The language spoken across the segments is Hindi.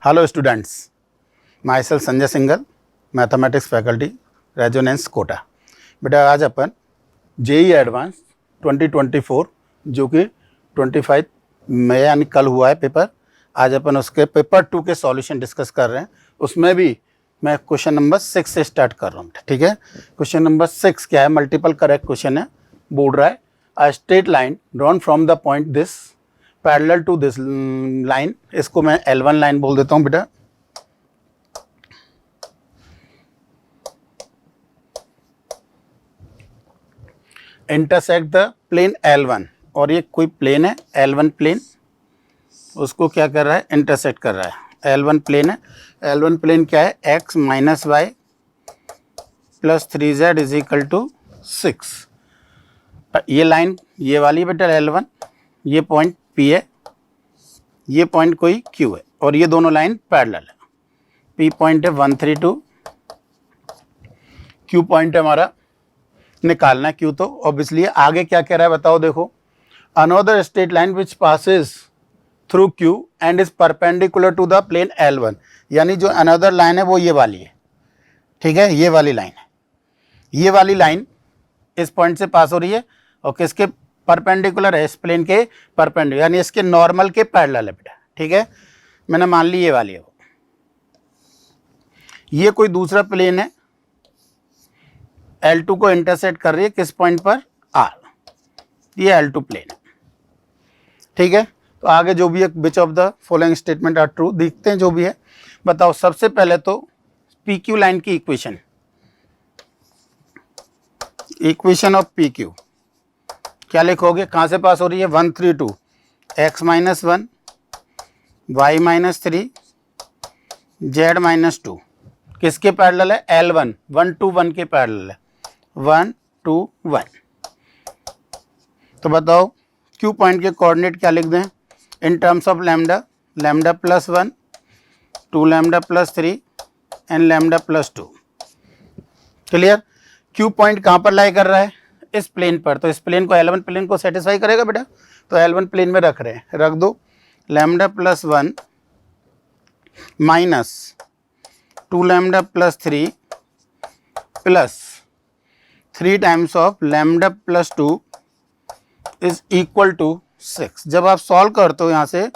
Hello students, myself Sanjay Singhal, mathematics faculty, Resonance Kota. बेटा आज अपन जेई एडवांस 2024 जो कि 25 मई यानी कल हुआ है पेपर, आज अपन उसके पेपर 2 के सॉल्यूशन डिस्कस कर रहे हैं। उसमें भी मैं क्वेश्चन नंबर 6 से स्टार्ट कर रहा हूँ। ठीक है, क्वेश्चन नंबर 6 क्या है? मल्टीपल करेक्ट क्वेश्चन है। बोल रहा है a straight line drawn from the point this parallel to this line, इसको मैं L1 लाइन बोल देता हूं बेटा। इंटरसेक्ट द प्लेन L1, और ये कोई प्लेन है L1 प्लेन, उसको क्या कर रहा है? इंटरसेक्ट कर रहा है। L1 प्लेन है। L1 प्लेन क्या है? x minus y plus 3z is equal to 6। ये लाइन ये वाली बेटा L1, ये पॉइंट P है, ये पॉइंट कोई Q है, और ये दोनों लाइन पैरेलल है। P पॉइंट है 132, Q पॉइंट है हमारा, निकालना है Q। तो ऑब्वियसली आगे क्या कह रहा है बताओ, देखो। Another straight line which passes through Q and is perpendicular to the plane L1, यानी जो अनदर लाइन है वो ये वाली है। ठीक है, ये वाली लाइन है। ये वाली लाइन इस पॉइंट से पास हो रही है और किसके परपेंडिकुलर है? इस प्लेन के परपेंडिकुलर, यानी इसके नॉर्मल के पैरेलल है बेटा। ठीक है, मैंने मान ली ये वाली है वो। ये कोई दूसरा प्लेन है, L2 को इंटरसेक्ट कर रही है किस पॉइंट पर? R। ये L2 प्लेन है। ठीक है, तो आगे जो भी है, which of the following statement are true, देखते हैं जो भी है। बताओ सबसे पहले तो PQ लाइन की इक्वेशन, इक्वेशन ऑफ PQ क्या लिखोगे? कहाँ से पास हो रही है? 132, x minus 1 y minus 3 z minus 2, किसके पैरेलल है? L1, 1 to 1 के पैरेलल है, 1 to 1। तो बताओ Q पॉइंट के कोऑर्डिनेट क्या लिख दें? In terms of lambda, lambda plus 1, 2 lambda plus 3 and lambda plus 2। Clear? Q point कहाँ पर लाई कर रहा है? इस प्लेन पर। तो इस प्लेन को L1 प्लेन को सेटिस्फाई करेगा बेटा, तो L1 प्लेन में रख रहे हैं, रख दो। Lambda plus 1 minus 2 lambda plus 3 plus 3 times of lambda plus 2 is equal to 6। जब आप सॉल्व करते हो यहाँ से,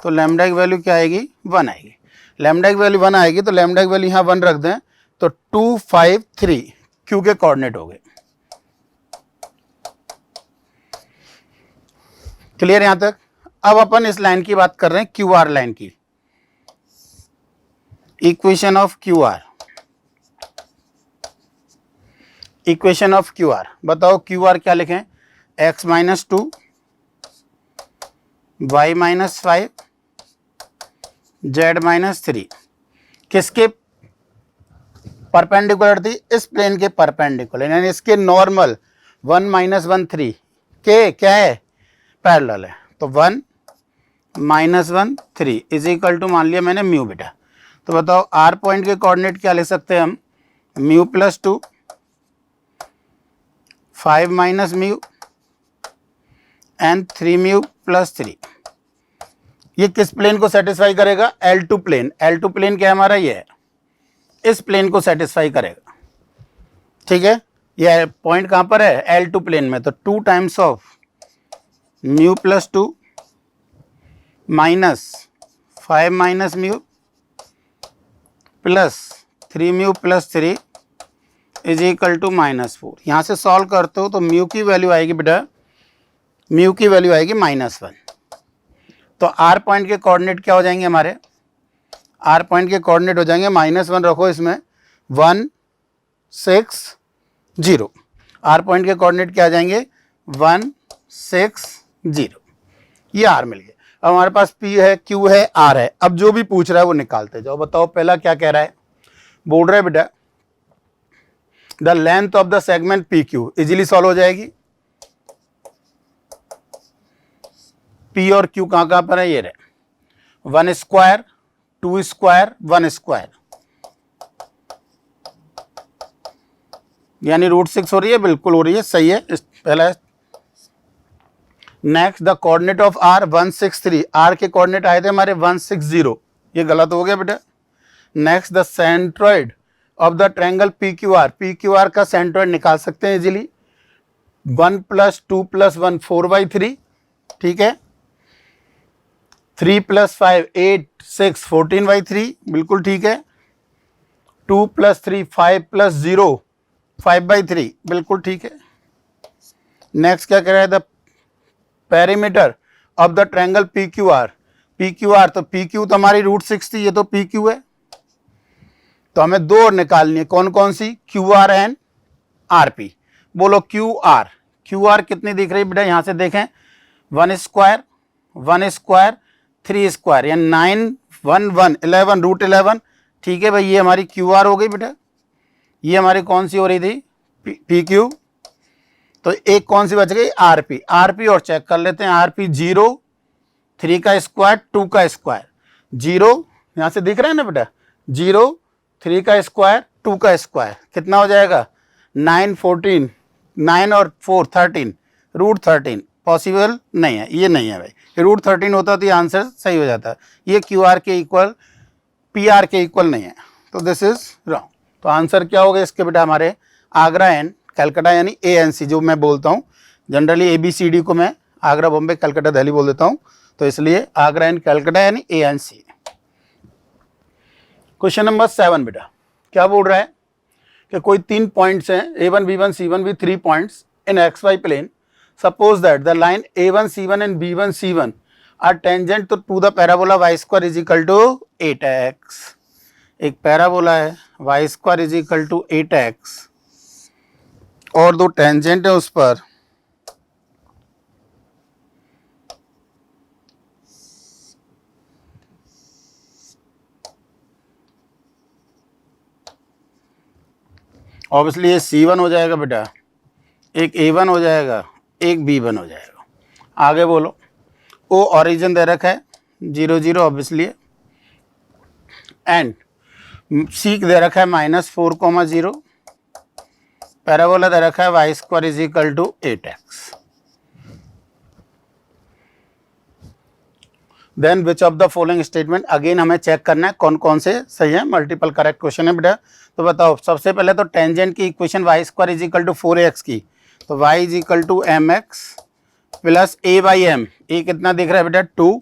तो लैम्डा की वैल्यू क्या आएगी? 1 आएगी। लैम्डा की वैल्यू 1 आएगी, तो लैम्डा की वैल्यू यहाँ 1 रख दें, तो 2 5 3 Q के कोऑर्डिनेट हो गए। क्लियर यहां तक? अब अपन इस लाइन की बात कर रहे हैं, QR लाइन की। Equation of QR, equation of QR बताओ। QR क्या लिखें? x minus 2 y minus 5 z minus 3, किसके परपेंडिकुलर थी? इस प्लेन के परपेंडिकुलर, यानी इसके नॉर्मल 1 माइनस 1 3 के क्या है? पैरेलल है। तो 1 माइनस 1 3 इज इक्वल टू, मान लिया मैंने म्यू बेटा। तो बताओ R पॉइंट के कोऑर्डिनेट क्या लिख सकते हैं हम? Mu plus 2 5 minus mu and 3 mu plus 3। ये किस प्लेन को सेटिस्फाई करेगा? L2 plane. L2 प्लेन क्या है हमारा? ये है, इस प्लेन को सेटिस्फाई करेगा। ठीक है, ये पॉइंट कहां पर है? L2 प्लेन में। तो 2 times of mu plus 2 minus 5 minus mu plus 3 mu plus 3 is equal to -4। यहाँ से सॉल्व करते हो तो म्यू की वैल्यू आएगी बेटा, म्यू की वैल्यू आएगी -1। तो R पॉइंट के कोऑर्डिनेट क्या हो जाएंगे हमारे? R पॉइंट के कोऑर्डिनेट हो जाएंगे -1, रखो इसमें 1 6 0। R पॉइंट के कोऑर्डिनेट क्या आ जाएंगे? 1 6 0। ये R मिल गया। अब हमारे पास P है, Q है, R है। अब जो भी पूछ रहा है वो निकालते जाओ। बताओ पहला क्या कह रहा है? बोल रहा है बेटा the length of the segment PQ, easily solve हो जाएगी। P और Q कहाँ पर है? ये रहे, 1 स्क्वायर 2 स्क्वायर 1 स्क्वायर, यानी √6 हो रही है, बिल्कुल हो रही है, सही है। पहला next the coordinate of R 163, R के कोऑर्डिनेट आए थे हमारे 160, ये गलत हो गया बेटा। Next, the centroid of the triangle P Q R, P Q R का सेंट्रॉइड निकाल सकते हैं इजीली। 1 + 2 + 1 4/3, ठीक है। 3 + 5 8 6 14/3, बिल्कुल ठीक है। 2 + 3 5 + 0 5/3, बिल्कुल ठीक है। नेक्स्ट क्या कह रहा है, the perimeter of the triangle P Q R, P Q R, तो पी क्यू तो हमारी √6 थी, ये तो पी क्यू है, तो हमें दो और निकालनी है। कौन कौन सी, Q R and R P. बोलो क्यू आर, क्यू आर कितनी दिख रही है बेटा, यहां से देखें 1 स्क्वायर 1 स्क्वायर 3 स्क्वायर, यानी 9 1 1 11 √11, ठीक है भाई, ये हमारी क्यू आर हो गई बेटा। ये हमारी कौन सी हो रही थी, पी क्यू। तो एक कौन सी बच गई, आर पी। आर पी और चेक कर लेते हैं, आर पी 0 3 का स्क्वायर 2 का स्क्वायर, 0 यहां से दिख रहा है ना बेटा, 0 3 का स्क्वायर 2 का स्क्वायर कितना हो जाएगा, 9 14, 9 और 4 13, √13 पॉसिबल नहीं है, ये नहीं है भाई। √13 होता तो ये आंसर सही हो जाता। ये क्यू आर के इक्वल पी आर के इक्वल नहीं है, तो दिस इज रॉन्ग। तो आंसर क्या होगा इसके बेटा, हमारे आगरा एंड कलकत्ता, यानी ANC जो मैं बोलता हूँ जनरली ABCD को मैं आगरा बॉम्बे कलकत्ता दिल्ली बोल देता हूँ, तो इसलिए आगरा एंड कलकत्ता यानी ANC। क्वेश्चन नंबर 7 बेटा क्या बोल रहा है कि कोई 3 पॉइंट्स हैं A1 B1 C1 भी 3 points in XY plane. Suppose that the line A1 C1 and B1 C1 are tangent to the parabola y² = 8x। एक पैराबोला है y² = 8x और दो टेंजेंट है उस पर, ऑब्वियसली ये C1 हो जाएगा बेटा, एक A1 हो जाएगा, एक B1 हो जाएगा। आगे बोलो, O ओरिजिन दे रखा है 0 0 ऑब्वियसली, एंड C दे रखा है -4, 0, पैराबोला दे रखा है y² = 8x। Then which of the following statement, again हमें चेक करना है कौन कौन से सही है, मल्टीपल करेक्ट क्वेश्चन है बेटा। तो बताओ, सबसे पहले तो टेंजेंट की इक्वेशन y² = 4ax की, तो y = mx प्लस a/m, ए कितना दिख रहा है बेटा 2,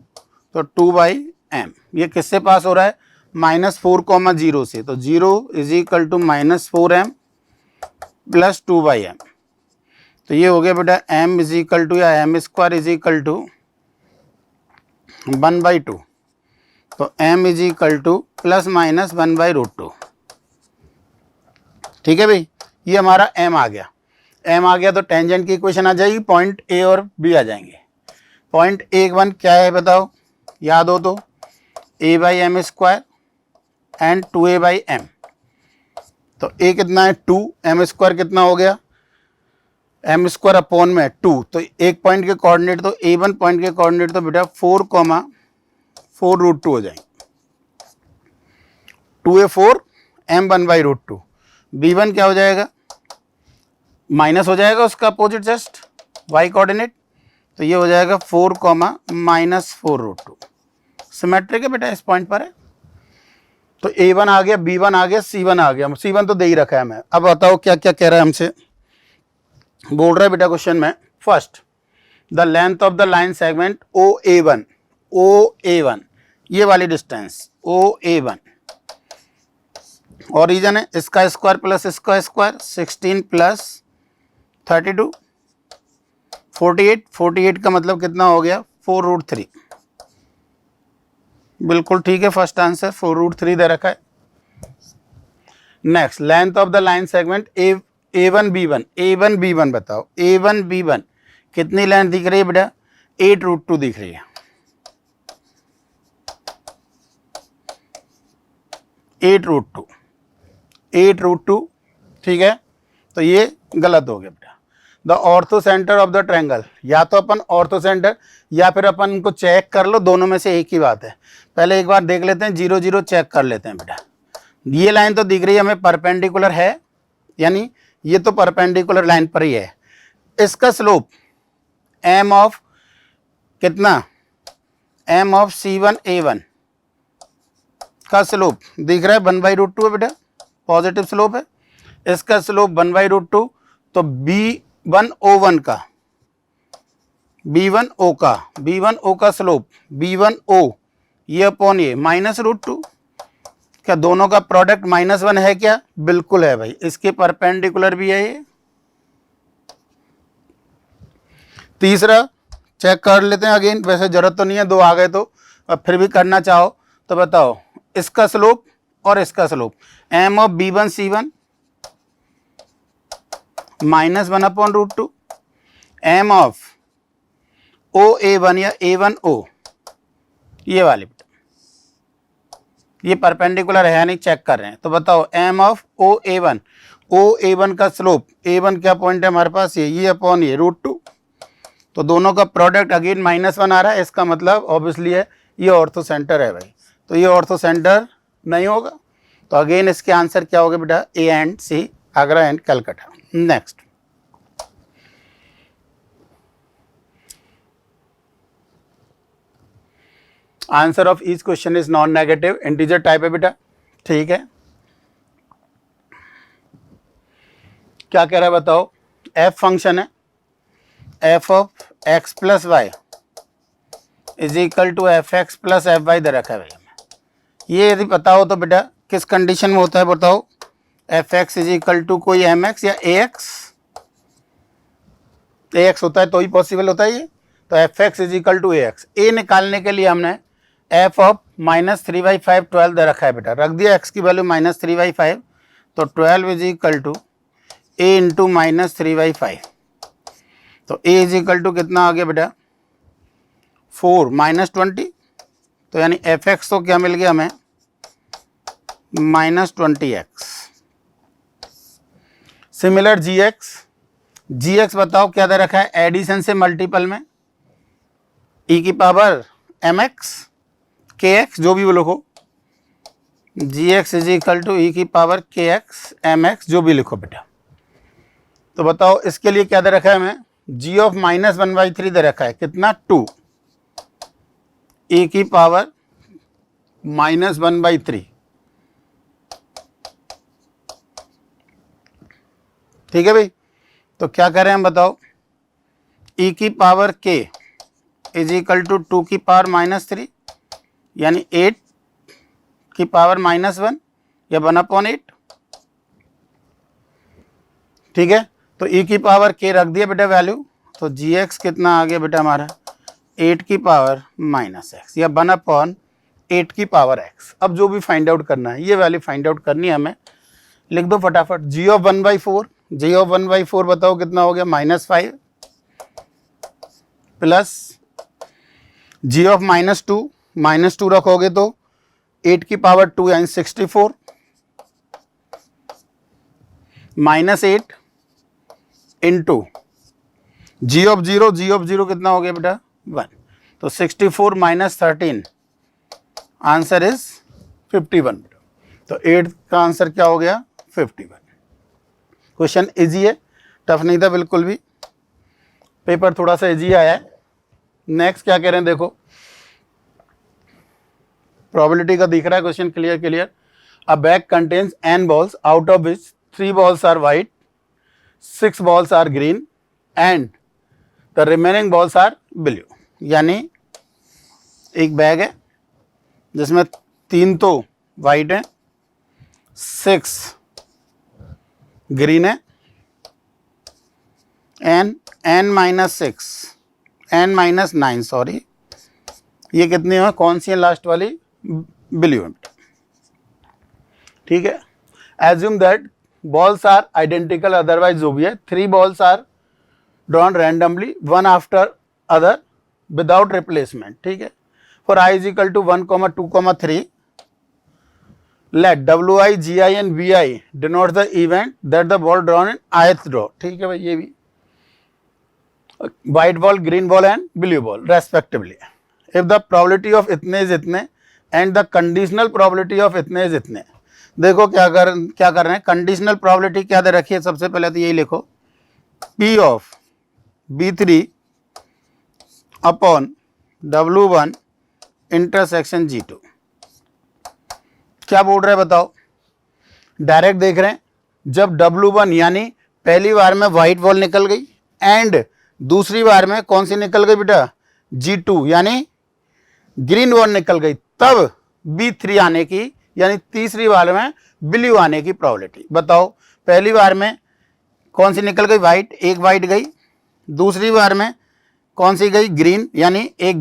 तो 2/m, ये किससे पास हो रहा है, -4, 0 से, तो 0 = -4m प्लस 2/m, तो ये हो गया बेटा m = या m² = 1/2, तो m = ±1/√2, ठीक है भाई। ये हमारा m आ गया, m आ गया तो टेंजेंट की इक्वेशन आ जाएगी, पॉइंट A और B आ जाएंगे। पॉइंट A1 क्या है बताओ, याद हो तो a/m² एंड 2a/m, तो a कितना है 2, m² कितना हो गया, m² अपॉन में 2, तो एक पॉइंट के कोऑर्डिनेट, तो A1 पॉइंट के कोऑर्डिनेट तो बेटा 4, 4√2 हो जाएंगे, 2a4 m 1/√2। B1 क्या हो जाएगा, माइनस हो जाएगा उसका अपोजिट जस्ट y कोऑर्डिनेट, तो ये हो जाएगा 4, -4√2। सिमेट्रिक है बेटा, इस पॉइंट पर है। तो A1 आ गया, B1 आ गया, C1 आ गया, C1 तो दे ही रखा है हमें। अब बताओ क्या क्या कह रहा है हमसे, बोल रहा है बेटा क्वेश्चन में, first the length of the line segment OA1, ये वाली डिस्टेंस OA1, ओरिजिन है इसका स्क्वायर प्लस इसका स्क्वायर, 16 + 32 48 का मतलब कितना हो गया 4√3, बिल्कुल ठीक है, फर्स्ट आंसर 4√3 दे रखा है। Next, length of the line segment A1 B1 बताओ, A1 B1 कितनी लेंथ दिख रही है बेटा, 8√2 दिख रही है, 8√2, ठीक है, तो ये गलत हो गया बेटा। The ortho centre of the triangle, या तो अपन ऑर्थो सेंटर या फिर अपन इनको चेक कर लो, दोनों में से एक ही बात है। पहले एक बार देख लेते हैं, 0 0 चेक कर लेते हैं बेटा। ये लाइन तो दिख रही है हमें परपेंडिकुलर है, यानी ये तो परपेंडिकुलर लाइन पर ही है। इसका स्लोप m ऑफ कितना, m ऑफ C1 A1 इसका स्लोप दिख रहा है 1/√2 है बेटा, पॉजिटिव स्लोप है, इसका स्लोप 1/√2, तो B1O1 का B1O का स्लोप B1O ये अपॉन ये -√2, क्या दोनों का प्रोडक्ट -1 है क्या? बिल्कुल है भाई, इसके परपेंडिकुलर भी है ये। तीसरा चेक कर लेते हैं अगेन, वैसे जरूरत तो नहीं है, दो आ गए तो, अब फिर भी करना चाहो तो बताओ, इसका स्लोप और इसका slope m of B1C1 -1/√2 m of OA1 या A1O ये वाली, ये परपेंडिकुलर है या नहीं चेक कर रहे हैं, तो बताओ m ऑफ OA1 का स्लोप, A1 क्या पॉइंट है हमारे पास, ये अपॉन ये √2, तो दोनों का प्रोडक्ट अगेन -1 आ रहा है, इसका मतलब ऑब्वियसली है ये ऑर्थो सेंटर है भाई, तो ये ऑर्थो सेंटर नहीं होगा, तो अगेन इसके आंसर क्या होगा बेटा, A and C, Agra and Calcutta. Next, answer of each question is non negative, integer type है बेटा, ठीक है। क्या कह रहा है बताओ, f फंक्शन है, f of x plus y is equal to fx plus fy दे रखा है भैया, ये यदि पता हो तो बेटा किस कंडीशन में होता है बताओ, fx इज इक्वल टू कोई mx या ax होता है तो ही पॉसिबल होता है ये, तो fx is equal to ax, a निकालने के लिए हमने f ऑफ -3/5 12 दे रखा है बेटा, रख दिया x की वैल्यू -3/5, तो 12 is equal to a into -3/5, तो a इज इक्वल टू कितना आ गया बेटा 4 -20, तो यानी fx तो क्या मिल गया हमें -20x। सिमिलर gx बताओ क्या दे रखा है, एडिशन से मल्टीपल में e की पावर mx kx जो भी लिखो, gx is equal to e की पावर kx mx जो भी लिखो बेटा, तो बताओ इसके लिए क्या दे रखा है हमें, g ऑफ -1/3 दे रखा है, कितना 2 e की पावर -1/3, ठीक है भाई, तो क्या करें हम बताओ, e की power k is equal to 2 की पावर -3 यानी 8 की पावर -1 या 1/8, ठीक है, तो e की पावर k रख दिया बेटा वैल्यू, तो gx कितना आ गया बेटा हमारा 8 की पावर -x या 1/8 की पावर x। अब जो भी फाइंड आउट करना है, ये वैल्यू फाइंड आउट करनी है हमें, लिख दो फटाफट, g ऑफ 1/4, g ऑफ 1/4 बताओ कितना हो गया -5 प्लस g ऑफ -2 रखोगे तो 8 की पावर 2 यानी 64 -8 इंटू g ऑफ 0 कितना हो गया बेटा 1, तो 64 - 13 आंसर इज 51, तो 8 का आंसर क्या हो गया 51। क्वेश्चन इजी है, टफ नहीं था बिल्कुल भी, पेपर थोड़ा सा इजी आया है। नेक्स्ट क्या कह रहे हैं देखो, प्रोबेबिलिटी का दिख रहा है question, clear, a bag contains n balls out of which 3 balls are white, 6 balls are green and the remaining balls are blue, यानी एक बैग है जिसमें 3 तो वाइट है, 6 ग्रीन है एंड n-9 सॉरी, ये कितनी है, कौन सी है लास्ट वाली, ब्लू, ठीक है। Assume that balls are identical, otherwise जो भी है 3 balls are drawn randomly one after other without replacement, ठीक है। For i is equal to 1, 2, 3 let wi, gi and vi denote the event that the ball drawn in ith draw, ठीक है भाई, ये भी white ball, green ball and blue ball respectively, if the probability of इतने is इतने and the conditional probability of इतने is इतने। देखो क्या कर रहे हैं, कंडीशनल प्रोबेबिलिटी क्या दे रखी है, सबसे पहले तो यही लिखो p of b3 upon w1 intersection g2, क्या बोल रहा है बताओ, डायरेक्ट देख रहे हैं, जब W1 यानी पहली बार में व्हाइट बॉल निकल गई एंड दूसरी बार में कौन सी निकल गई बेटा, G2 यानी ग्रीन बॉल निकल गई, तब B3 आने की यानी तीसरी बार में ब्लू आने की प्रोबेबिलिटी बताओ। पहली बार में कौन सी निकल गई, व्हाइट, एक व्हाइट गई, दूसरी बार में कौन सी गई, ग्रीन, यानी एक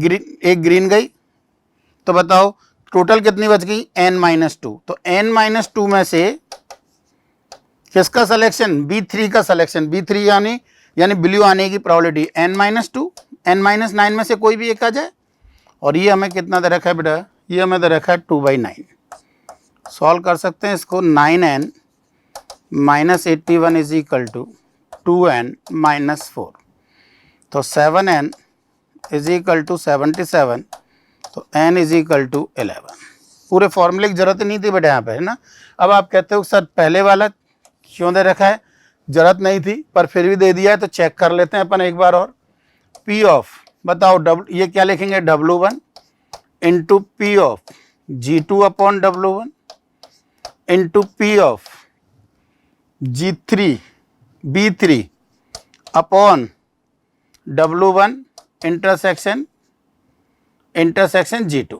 ग्रीन गई, तो बताओ टोटल कितनी बच गई, n-2। तो n-2 में से किसका सिलेक्शन, B3 का सिलेक्शन, B3 यानी ब्लू आने की प्रोबेबिलिटी n-2, n-9 में से कोई भी एक आ जाए। और ये हमें कितना दे रखा है बेटा, ये हमें दे रखा है 2/9। सॉल्व कर सकते हैं इसको, 9n - 81 is equal to 2n - 4, तो 7n इज इक्वल टू 77, तो n इज इक्वल टू 11। पूरे फॉर्मूले की जरूरत नहीं थी बेटा यहाँ पे, है ना। अब आप कहते हो सर पहले वाला क्यों दे रखा है, जरूरत नहीं थी पर फिर भी दे दिया है, तो चेक कर लेते हैं अपन एक बार और। P ऑफ बताओ ये क्या लिखेंगे, W1 into P of G2 upon W1 into P of G3 B3 upon W1 intersection G2।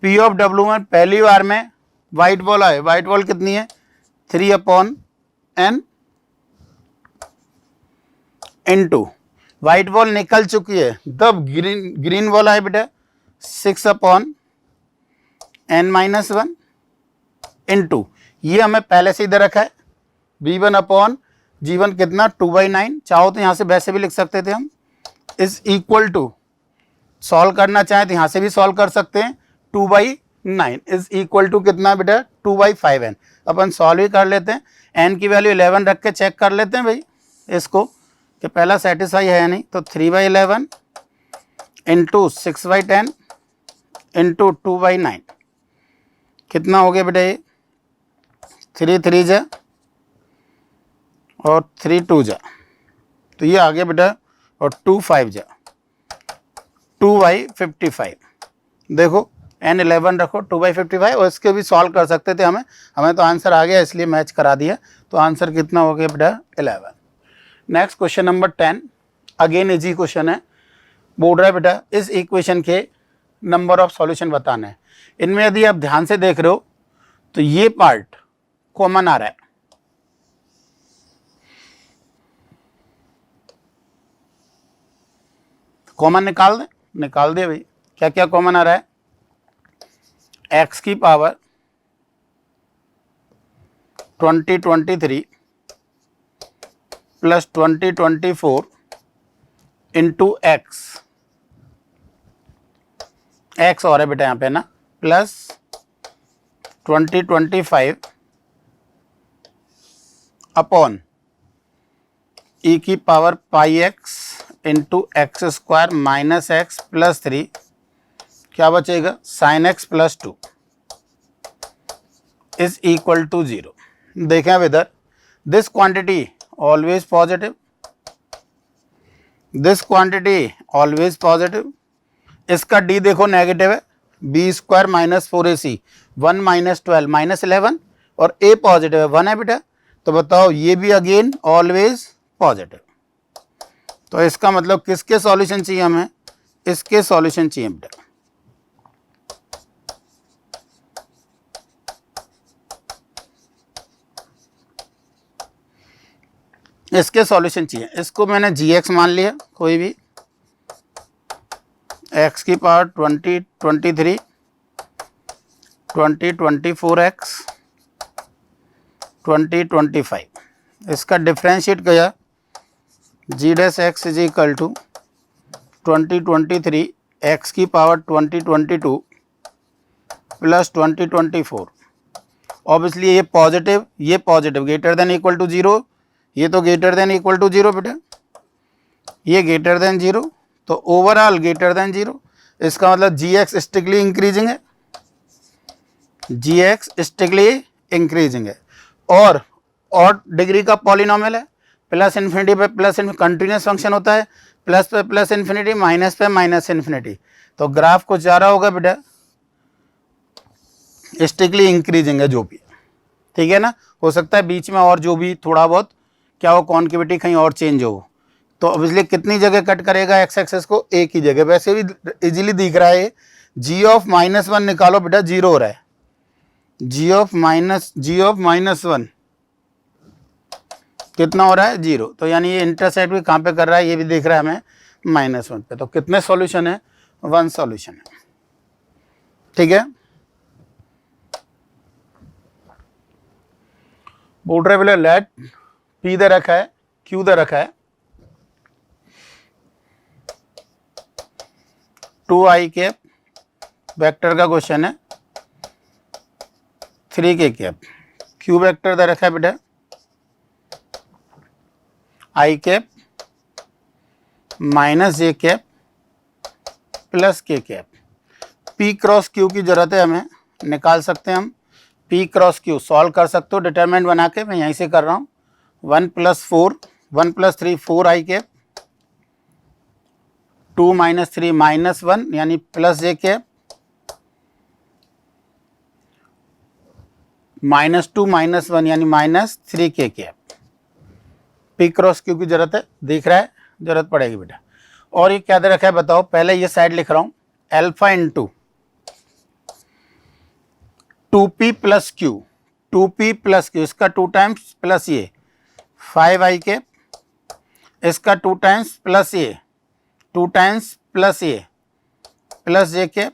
P of W1 पहली बार में वाइट बॉल आए, वाइट बॉल कितनी है, 3/n इंटू वाइट बॉल निकल चुकी है, तब ग्रीन बॉल आए बेटा 6/n - 1 इंटू ये हमें पहले से ही दे रखा है B1 अपॉन G1 कितना 2/9, चाहो तो यहाँ से वैसे भी लिख सकते थे हम, इज इक्वल टू, सॉल्व करना चाहें तो यहाँ से भी सॉल्व कर सकते हैं, 2/9 इज इक्वल टू कितना बेटा 2/5n। अपन सॉल्व ही कर लेते हैं, n की वैल्यू 11 रख के चेक कर लेते हैं भाई इसको कि पहला सेटिस्फाई है या नहीं। तो 3/11 इंटू 6/10 इंटू 2/9 कितना हो गया बेटा, ये 3 3 जा और 3 2 जा, तो ये आ गया बेटा, और 2 5 जा 2/55। देखो n11 रखो 2/55, और इसके भी सॉल्व कर सकते थे हमें तो आंसर आ गया इसलिए मैच करा दिया, तो आंसर कितना हो गया बेटा 11। Next question number 10, again easy question है, बोल रहा है बेटा इस इक्वेशन के नंबर ऑफ सॉल्यूशन बताना है। इनमें यदि आप ध्यान से देख रहे हो तो ये पार्ट कॉमन आ रहा है, कॉमन निकाल दे भाई, क्या क्या कॉमन आ रहा है, x की पावर 2023 प्लस 2024 इंटू x और है बेटा यहाँ पे ना, प्लस 2025 अपॉन e की power pi x into x square minus x plus 3, क्या बचेगा sine x plus 2 is equal to 0। देखें अब इधर, this quantity always positive, this quantity always positive, इसका d देखो नेगेटिव है, b square minus 4ac 1 minus 12 minus 11, और a पॉजिटिव है 1 है बेटा, तो बताओ ये भी अगेन ऑलवेज पॉजिटिव। तो इसका मतलब किसके सॉल्यूशन चाहिए हमें, इसके सॉल्यूशन चाहिए बेटा, इसके सॉल्यूशन चाहिए। इसको मैंने gx मान लिया, कोई भी x की पावर 2023 2024x 2025, इसका डिफ्रेंशिएट किया, g dash x is equal to 2023 x की पावर 2022 प्लस 2024। ऑब्वियसली ये positive greater than equal to 0, ये तो ग्रेटर देन इक्वल टू 0 बेटा, ये ग्रेटर देन 0, तो ओवरऑल ग्रेटर देन 0, इसका मतलब gx स्ट्रिक्टली इंक्रीजिंग है, gx स्ट्रिक्टली इंक्रीजिंग है, और डिग्री का पॉलिनोमियल है, प्लस इन्फिनिटी पे प्लस कंटिन्यूस फंक्शन होता है, प्लस पे प्लस इन्फिनिटी, माइनस पे माइनस इन्फिनिटी, तो ग्राफ कुछ जा रहा होगा बेटा स्ट्रिक्टली इंक्रीजिंग है जो भी, ठीक है ना। हो सकता है बीच में और जो भी थोड़ा बहुत क्या हो, कॉन्केविटी कहीं और चेंज हो, तो ऑब्वियसली कितनी जगह कट करेगा एक्स एक्सेस को, एक ही जगह। वैसे भी इजीली दिख रहा है, जी ऑफ -1 निकालो बेटा, 0 हो रहा है। जी ऑफ -1 कितना हो रहा है, 0। तो यानी ये इंटरसेक्ट भी कहाँ पे कर रहा है, ये भी दिख रहा है हमें -1 पे। तो कितने सॉल्यूशन है, 1 सॉल्यूशन है, ठीक है। बोल रहे बोले लेट पी दे रखा है, क्यू दे रखा है, 2i कैप वेक्टर का क्वेश्चन है, 3k कैप क्यू वेक्टर दे रखा है बेटा, i cap -j cap plus k cap. p cross q की जरूरत है हमें, निकाल सकते हैं हम। p क्रॉस q सॉल्व कर सकते हो डिटरमिनेंट बना के, मैं यहीं से कर रहा हूँ। 1 + 4 1 + 3 4i कैप, 2 - 3 -1 यानी प्लस j कैप, -2 - 1 यानी -3k cap. p cross q की जरूरत है, दिख रहा है, जरूरत पड़ेगी बेटा। और ये क्या दे रखा है बताओ, पहले ये साइड लिख रहा हूँ, alpha into 2p + q, 2p + q, इसका 2 टाइम्स प्लस ये 5i कैप, इसका 2 टाइम्स प्लस ये 2 टाइम्स प्लस ये plus j cap,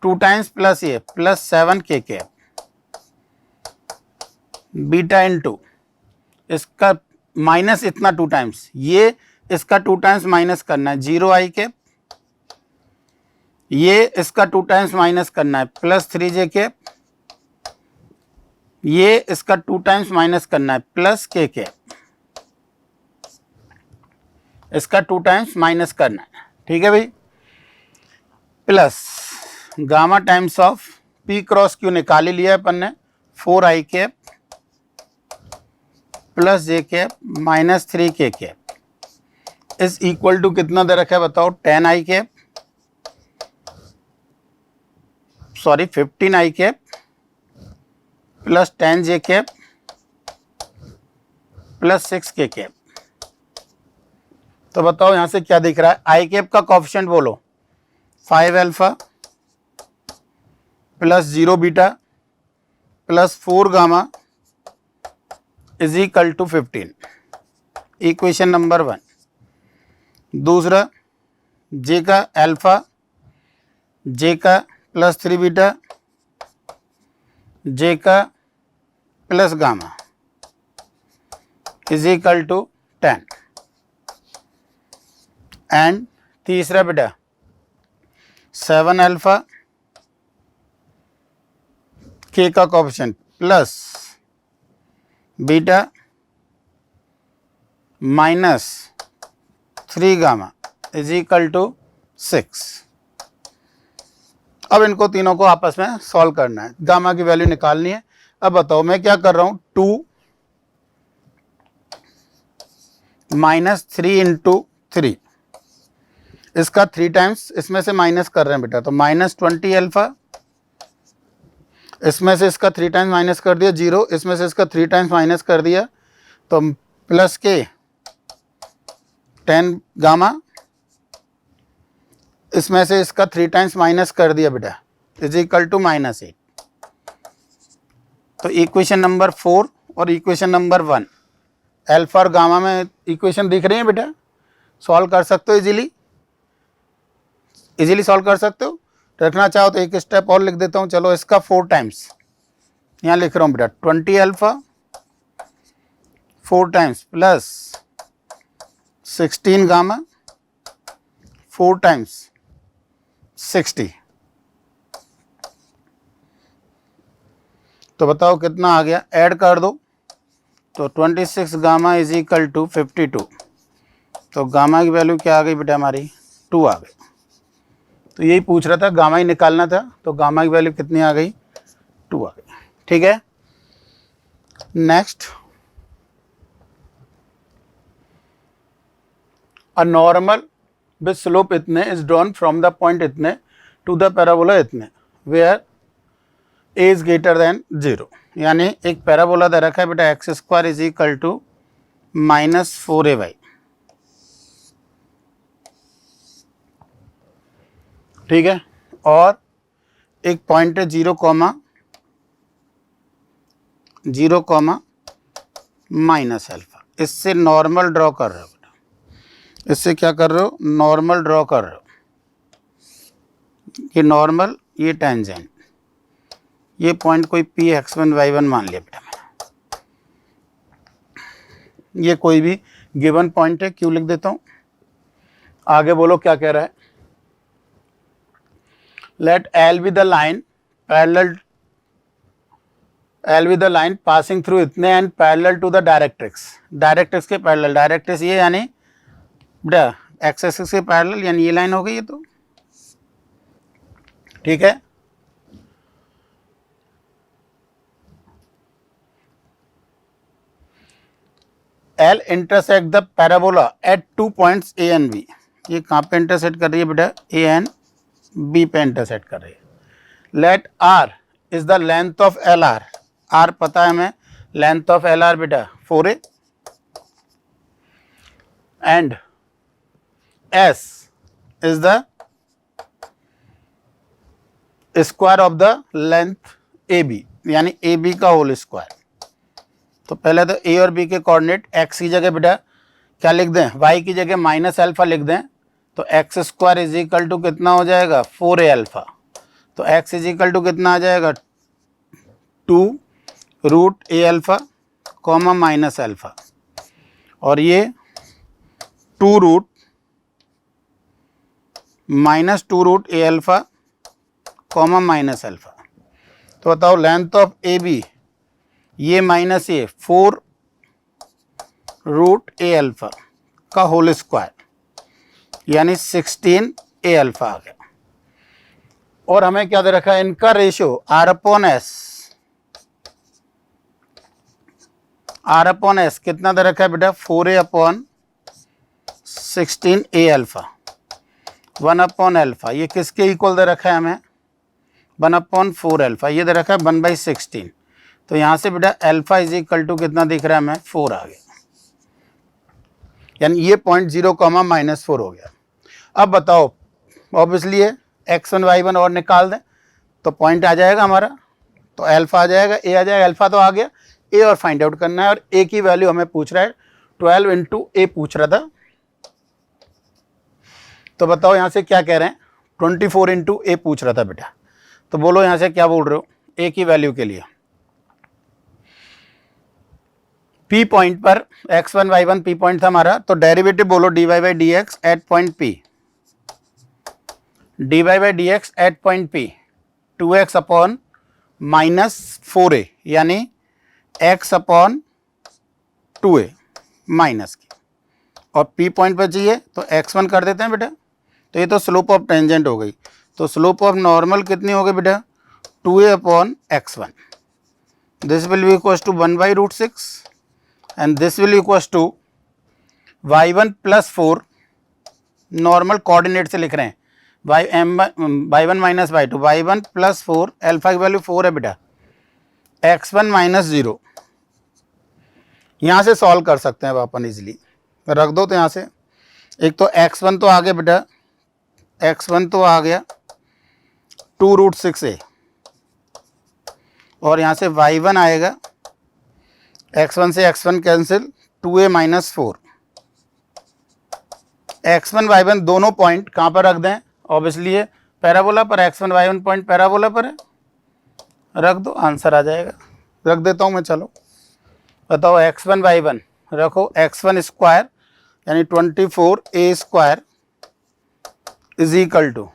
2 times plus ये plus 7k cap, beta into इसका माइनस इतना 2 टाइम्स, ये इसका 2 टाइम्स माइनस करना है 0i कैप, ये इसका 2 टाइम्स माइनस करना है प्लस 3j कैप, ये इसका 2 टाइम्स माइनस करना है प्लस k कैप, इसका 2 टाइम्स माइनस करना है, ठीक है भाई। Plus gamma times of p cross q निकाल ही लिया है अपन ने, 4i cap plus j cap -3k cap is equal to कितना दे रखा है बताओ, 10i cap, sorry 15i cap plus 10j cap plus 6k cap. तो बताओ यहां से क्या दिख रहा है, आई कैप का कोएफिशिएंट बोलो, 5 alpha plus 0 beta plus 4 gamma is equal to 15, equation number 1। दूसरा जे का अल्फा, जे का प्लस 3 बीटा, जे का plus gamma is equal to 10। And तीसरा बेटा 7 अल्फा के का coefficient plus beta -3 gamma is equal to 6। अब इनको तीनों को आपस में सॉल्व करना है, गामा की वैल्यू निकालनी है। अब बताओ मैं क्या कर रहा हूं, 2 - 3 × 3, इसका 3 टाइम्स इसमें से माइनस कर रहे हैं बेटा, तो -20 अल्फा, इसमें से इसका 3 टाइम्स माइनस कर दिया 0, इसमें से इसका 3 टाइम्स माइनस कर दिया तो प्लस के 10 गामा, इसमें से इसका 3 टाइम्स माइनस कर दिया बेटा इज इक्वल टू -8। तो इक्वेशन नंबर 4 और इक्वेशन नंबर 1 अल्फा और गामा में इक्वेशन दिख रही है बेटा, सॉल्व कर सकते हो इजीली सॉल्व कर सकते हो। रखना चाहो तो एक स्टेप और लिख देता हूँ, चलो इसका 4 टाइम्स यहाँ लिख रहा हूँ बेटा, 20 alpha 4 times plus 16 gamma 4 times 60। तो बताओ कितना आ गया, ऐड कर दो तो 26 गामा इज इक्वल टू 52। तो गामा की वैल्यू क्या आ गई बेटा हमारी, 2 आ गई। तो यही पूछ रहा था, गामा ही निकालना था, तो गामा की वैल्यू कितनी आ गई, 2 आ गई, ठीक है। Next, a normal with slope इतने is drawn from the point इतने टू द पैराबोला इतने, where a is greater than 0, यानी एक पैराबोला दे रखा है बेटा x square is equal to -4ay, ठीक है, और एक पॉइंट है 0, -α, इससे नॉर्मल ड्रॉ कर रहे हो बेटा, इससे क्या कर रहे हो, नॉर्मल ड्रॉ कर रहे हो, ये नॉर्मल, ये टेंजेंट, ये पॉइंट कोई P(x1, y1) मान लिया बेटा मैंने, ये कोई भी गिवन पॉइंट है, क्यों लिख देता हूँ, आगे बोलो क्या कह रहा है, let L be the line parallel, L be the line passing through इतने and parallel to the directrix, directrix के पैरेलल, डायरेक्ट्रिक्स ये यानी बेटा एक्स एक्सिस के पैरेलल, यानी ये लाइन हो गई, ये तो ठीक है। L intersect the parabola at 2 points A and B, ये कहाँ पे इंटरसेक्ट कर रही है बेटा, A एंड B पे इंटरसेक्ट कर रही है। Let R is the length of LR, R पता है हमें, लेंथ ऑफ LR बेटा 4a, and S is the square of the length AB, यानी AB का होल स्क्वायर। तो पहले तो A और B के कोऑर्डिनेट, x की जगह बेटा क्या लिख दें, y की जगह -α लिख दें, तो x square is equal to कितना हो जाएगा, 4a, तो x इज इक्वल टू कितना आ जाएगा, 2√a कॉमा -α, और ये 2√-2√a कॉमा -α। तो बताओ लेंथ ऑफ AB, ये माइनस ए 4√a का होल स्क्वायर, यानी 16a आ गया। और हमें क्या दे रखा है, इनका रेशियो R/S कितना दे रखा है बेटा, 4a/16a, 1/α, ये किसके इक्वल दे रखा है हमें, 1/4α, ये दे रखा है 1/16, तो यहाँ से बेटा अल्फा इज इक्वल टू कितना दिख रहा है हमें, 4 आ गया, यानी ये पॉइंट 0, -4 हो गया। अब बताओ, ऑब्वियसली ये x1 y1 और निकाल दें तो पॉइंट आ जाएगा हमारा, तो अल्फा आ जाएगा, a आ जाएगा, अल्फा तो आ गया, a और फाइंड आउट करना है, और a की वैल्यू हमें पूछ रहा है, 12 × a पूछ रहा था, तो बताओ यहाँ से क्या कह रहे हैं, 24 × a पूछ रहा था बेटा, तो बोलो यहाँ से क्या बोल रहे हो, a की वैल्यू के लिए, P पॉइंट पर x1 y1 P पॉइंट था हमारा, तो डेरिवेटिव बोलो dy/dx at point P, dy/dx at point P 2x/-4a, यानी x/2a माइनस की, और P पॉइंट पर चाहिए तो x1 कर देते हैं बेटा, तो ये तो स्लोप ऑफ टेंजेंट हो गई, तो स्लोप ऑफ नॉर्मल कितनी हो गई बेटा, 2a/x1, this will be equals to 1/√6 and this will equals to y1 + 4, normal coordinate से लिख रहे हैं, y1 - y2, y1 + 4, अल्फा की वैल्यू 4 है बेटा, x1 - 0, यहाँ से सॉल्व कर सकते हैं अब अपन इजीली, रख दो, तो यहाँ से एक तो x1 तो आ गया बेटा, x1 तो आ गया 2√6a, और यहाँ से y1 आएगा, x1 से x1 cancel, 2a - 4, x1 y1 दोनों पॉइंट कहाँ पर रख दें, ऑब्वियसली ये पैराबोला पर, x1 y1 पॉइंट पैराबोला पर है, रख दो, आंसर आ जाएगा, रख देता हूँ मैं, चलो बताओ, x1 y1 रखो, x1 स्क्वायर यानी 24a² is equal to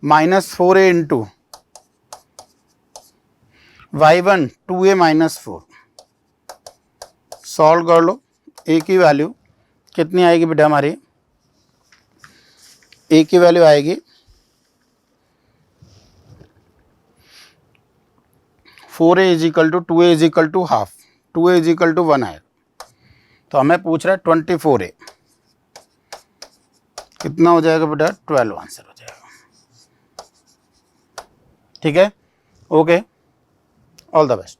-4a × y1 2a - 4, solve कर लो, a की वैल्यू कितनी आएगी बेटा हमारी, a की वैल्यू आएगी 4a = 2a = हाफ, 2a = 1 आएगा, तो हमें पूछ रहा है 24a, कितना हो जाएगा बेटा, 12 आंसर हो जाएगा, ठीक है, ओके। All the best.